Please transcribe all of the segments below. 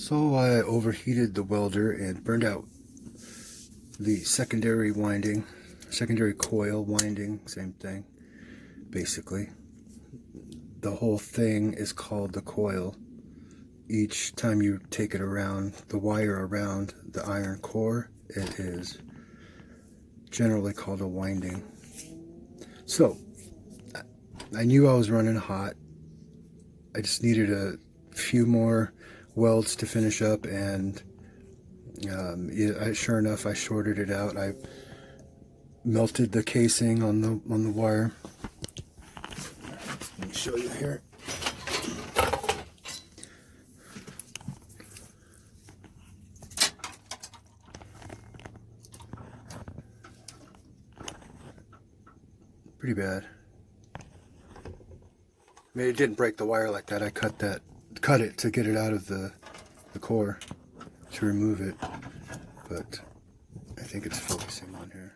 So I overheated the welder and burned out the secondary winding, secondary coil winding, same thing, basically. The whole thing is called the coil. Each time you take it around, the wire around the iron core, it is generally called a winding. So, I knew I was running hot. I just needed a few more welds to finish up, and sure enough, I shorted it out. I melted the casing on the wire. Let me show you here. Pretty bad. I mean, it didn't break the wire like that. I cut it to get it out of the core to remove it, but I think it's focusing on here.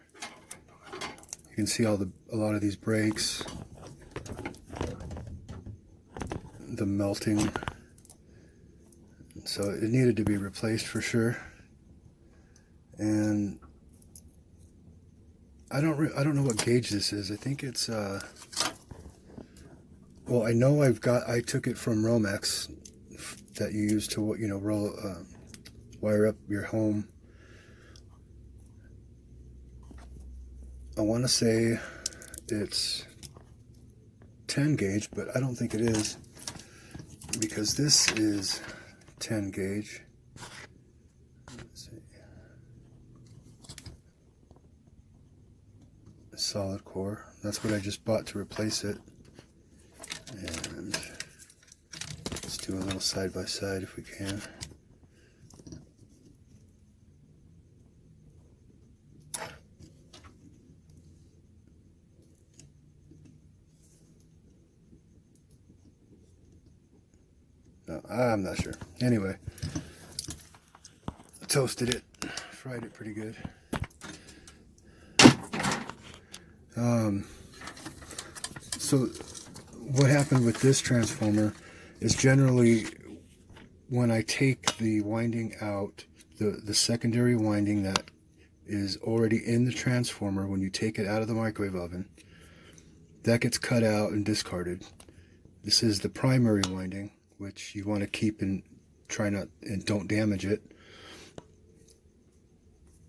You can see a lot of these breaks, the melting, so it needed to be replaced for sure. And I don't know what gauge this is. I think it's well, I know I took it from Romex that you use to, wire up your home. I want to say it's 10 gauge, but I don't think it is, because this is 10 gauge. Let's see. Solid core. That's what I just bought to replace it. And let's do a little side by side if we can. No, I'm not sure. Anyway, I toasted it, fried it pretty good. So what happened with this transformer is generally when I take the winding out, the secondary winding that is already in the transformer, when you take it out of the microwave oven, that gets cut out and discarded. This is the primary winding, which you want to keep and try not and don't damage it.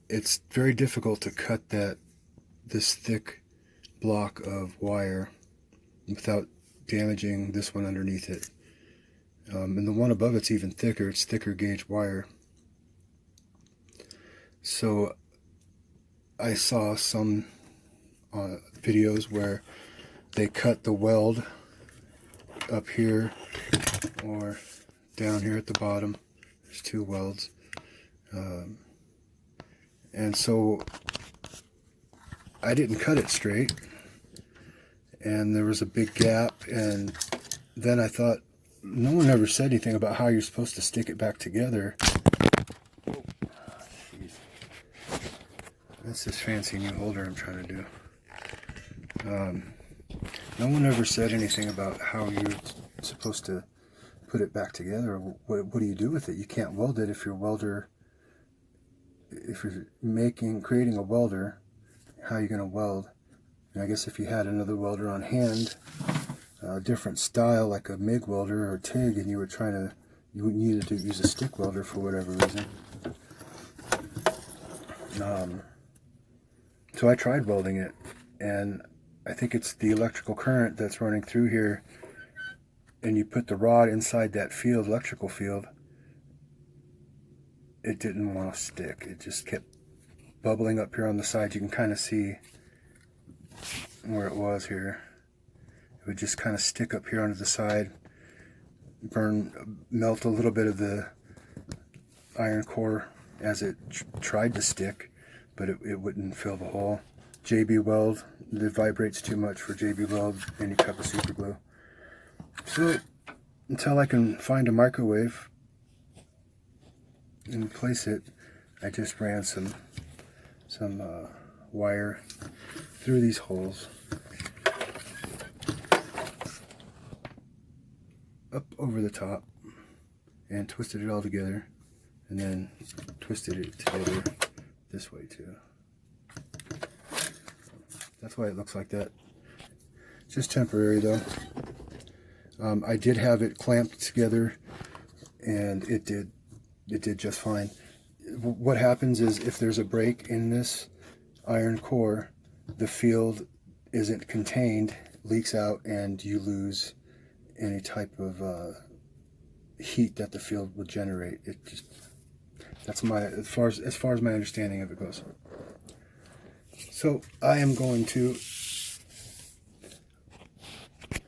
It's very difficult to cut this thick block of wire without damaging this one underneath it. And the one above it's even thicker. It's thicker gauge wire. So I saw some videos where they cut the weld up here or down here at the bottom. There's two welds. And so I didn't cut it straight, and there was a big gap, and then I thought, no one ever said anything about how you're supposed to stick it back together. Oh, jeez. That's this fancy new holder I'm trying to do. No one ever said anything about how you're supposed to put it back together. What do you do with it? You can't weld it if you're creating a welder. How are you going to weld? And I guess if you had another welder on hand, a different style like a MIG welder or TIG, and you needed to use a stick welder for whatever reason. So I tried welding it, and I think it's the electrical current that's running through here, and you put the rod inside that field, electrical field. It didn't want to stick. It just kept bubbling up here on the side. You can kind of see where it was here. It would just kind of stick up here onto the side, melt a little bit of the iron core as it tried to stick, but it wouldn't fill the hole. JB Weld, it vibrates too much for JB Weld, any cup of super glue. So until I can find a microwave and replace it, I just ran some wire through these holes up over the top, and twisted it all together, and then twisted it together this way too. That's why it looks like that. It's just temporary though. I did have it clamped together, and it did just fine. What happens is if there's a break in this iron core, the field isn't contained, leaks out, and you lose any type of heat that the field would generate. It just, that's my, as far as my understanding of it goes. So I am going to,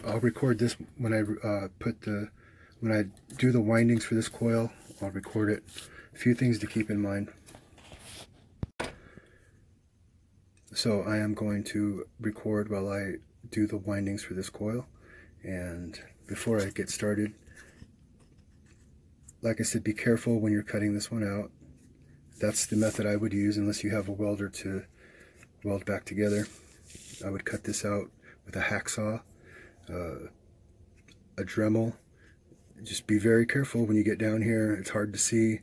I'll record this when I when I do the windings for this coil. I'll record it. A few things to keep in mind. So I am going to record while I do the windings for this coil. And before I get started, like I said, be careful when you're cutting this one out. That's the method I would use unless you have a welder to weld back together. I would cut this out with a hacksaw, a Dremel. Just be very careful when you get down here. It's hard to see,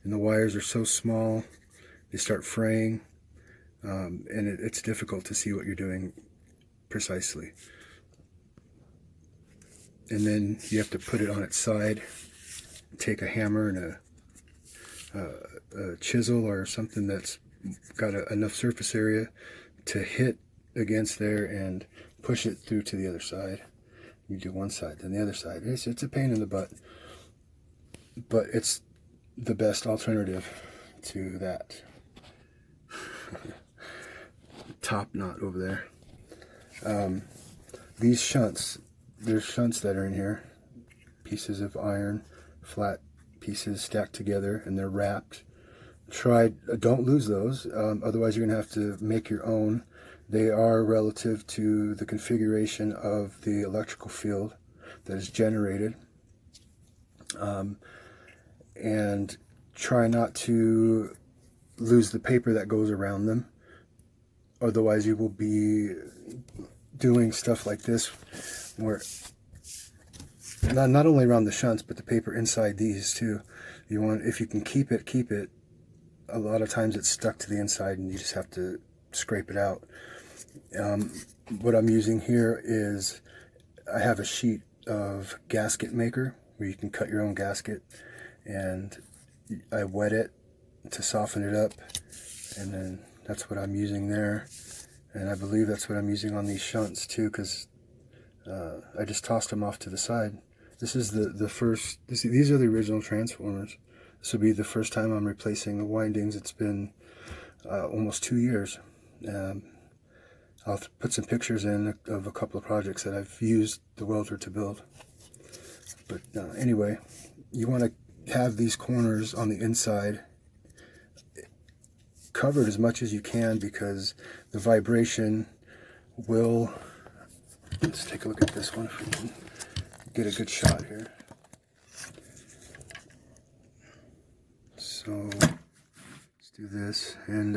and the wires are so small, they start fraying, and it's difficult to see what you're doing precisely. And then you have to put it on its side, take a hammer and a chisel or something that's got enough surface area to hit against there and push it through to the other side. You do one side, then the other side. It's a pain in the butt, but it's the best alternative to that. Top knot over there. These shunts, there's shunts that are in here, pieces of iron, flat pieces stacked together, and they're wrapped. Don't lose those, otherwise you're going to have to make your own. They are relative to the configuration of the electrical field that is generated. And try not to lose the paper that goes around them. Otherwise you will be doing stuff like this where not only around the shunts, but the paper inside these too. You want, if you can keep it, keep it. A lot of times it's stuck to the inside and you just have to scrape it out. What I'm using here is, I have a sheet of gasket maker where you can cut your own gasket, and I wet it to soften it up, and then that's what I'm using there. And I believe that's what I'm using on these shunts too, because I just tossed them off to the side. This is the first, these are the original transformers. This will be the first time I'm replacing the windings. It's been almost 2 years. I'll put some pictures in of a couple of projects that I've used the welder to build. But anyway, you want to have these corners on the inside covered as much as you can, because the vibration will, let's take a look at this one if we can get a good shot here. So let's do this, and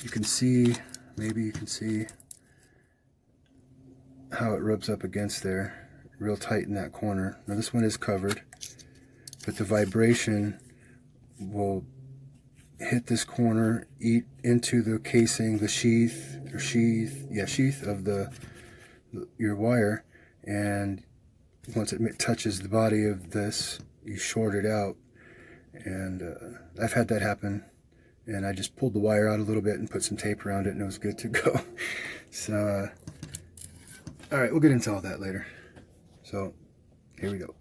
you can see, maybe you can see how it rubs up against there, real tight in that corner. Now this one is covered, but the vibration will hit this corner, eat into the casing, the sheath of your wire, and once it touches the body of this, you short it out. And I've had that happen, and I just pulled the wire out a little bit and put some tape around it, and it was good to go. So all right, we'll get into all that later. So here we go.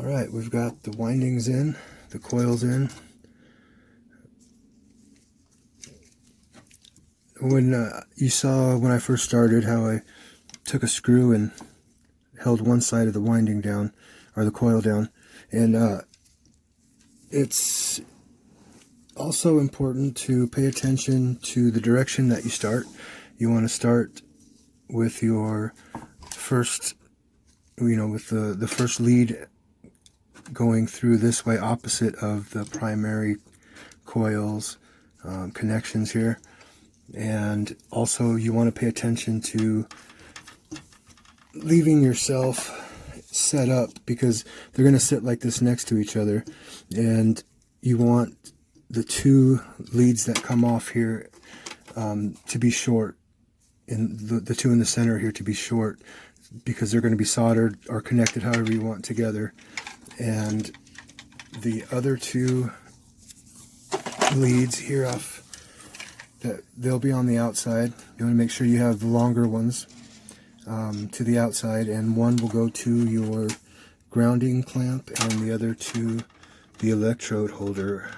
Alright, we've got the windings in, the coils in. When you saw when I first started how I took a screw and held one side of the winding down, or the coil down, and it's also important to pay attention to the direction that you start. You want to start with your first, with the first lead going through this way, opposite of the primary coils connections here. And also you want to pay attention to leaving yourself set up, because they're going to sit like this next to each other, and you want the two leads that come off here to be short, and the two in the center here to be short, because they're going to be soldered or connected however you want together. And the other two leads here off, that they'll be on the outside. You want to make sure you have the longer ones to the outside, and one will go to your grounding clamp and the other to the electrode holder.